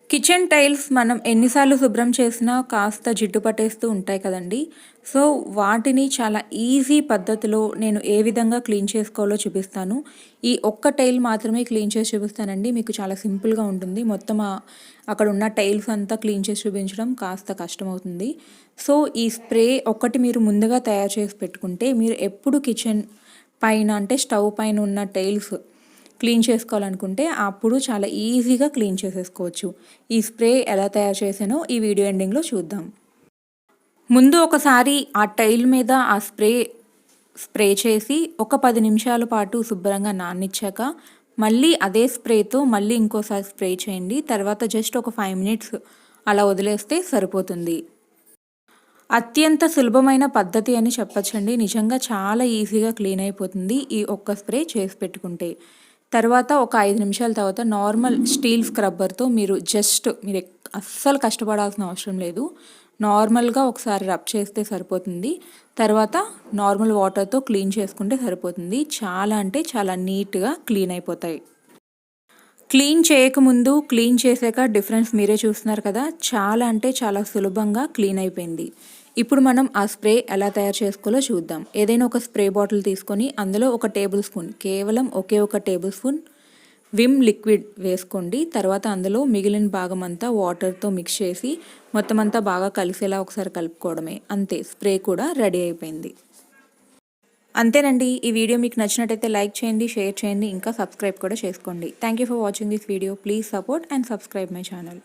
Kitchen tiles మనం ఎన్నిసార్లు శుభ్రం చేసినా కాస్త జిడ్డు పట్టేస్తూ ఉంటాయి కదండీ! సో, వాటిని చాలా ఈజీ పద్ధతిలో నేను ఏ విధంగా క్లీన్ చేసుకోవాలో చూపిస్తాను. ఈ ఒక్క టైల్ మాత్రమే క్లీన్ చేసి చూపిస్తానండి. మీకు చాలా సింపుల్‌గా ఉంటుంది. మొత్తం అక్కడ ఉన్న టైల్స్ అంతా క్లీన్ చేసి చూపించడం కాస్త కష్టమవుతుంది. సో, ఈ స్ప్రే ఒక్కటి మీరు ముందుగా తయారు చేసి పెట్టుకుంటే మీరు ఎప్పుడు కిచెన్ పైన అంటే స్టవ్ పైన ఉన్న టైల్స్ క్లీన్ చేసుకోవాలనుకుంటే అప్పుడు చాలా ఈజీగా క్లీన్ చేసేసుకోవచ్చు. ఈ స్ప్రే ఎలా తయారు చేశానో ఈ వీడియో ఎండింగ్‌లో చూద్దాం. ముందు ఒకసారి ఆ టైల్ మీద ఆ స్ప్రే చేసి ఒక 10 నిమిషాల పాటు శుభ్రంగా నాననిచ్చాక మళ్ళీ అదే స్ప్రేతో మళ్ళీ ఇంకోసారి స్ప్రే చేయండి. తర్వాత జస్ట్ ఒక 5 మినిట్స్ అలా వదిలేస్తే సరిపోతుంది. అత్యంత సులభమైన పద్ధతి అని చెప్పొచ్చండి. నిజంగా చాలా ఈజీగా క్లీన్ అయిపోతుంది ఈ ఒక్క స్ప్రే చేసి పెట్టుకుంటే. తర్వాత ఒక 5 నిమిషాల తర్వాత నార్మల్ స్టీల్ స్క్రబ్బర్‌తో మీరు అస్సలు కష్టపడాల్సిన అవసరం లేదు. నార్మల్‌గా ఒకసారి రబ్ చేస్తే సరిపోతుంది. తర్వాత నార్మల్ వాటర్‌తో క్లీన్ చేసుకుంటే సరిపోతుంది. చాలా అంటే చాలా నీట్‌గా క్లీన్ అయిపోతాయి. క్లీన్ చేయకముందు, క్లీన్ చేశాక డిఫరెన్స్ మీరే చూస్తున్నారు కదా! చాలా అంటే చాలా సులభంగా క్లీన్ అయిపోయింది. ఇప్పుడు మనం ఆ స్ప్రే ఎలా తయారు చేసుకోవాలో చూద్దాం. ఏదైనా ఒక స్ప్రే బాటిల్ తీసుకొని అందులో ఒక టేబుల్ స్పూన్, కేవలం ఒకే ఒక టేబుల్ స్పూన్ విమ్ లిక్విడ్ వేసుకోండి. తర్వాత అందులో మిగిలిన భాగం అంతా వాటర్‌తో మిక్స్ చేసి మొత్తం అంతా బాగా కలిసేలా ఒకసారి కలుపుకోవడమే. అంతే, స్ప్రే కూడా రెడీ అయిపోయింది. అంతేనండి. ఈ వీడియో మీకు నచ్చినట్టయితే లైక్ చేయండి, షేర్ చేయండి, ఇంకా సబ్స్క్రైబ్ కూడా చేసుకోండి. Thank you for watching this video. Please support and subscribe my channel.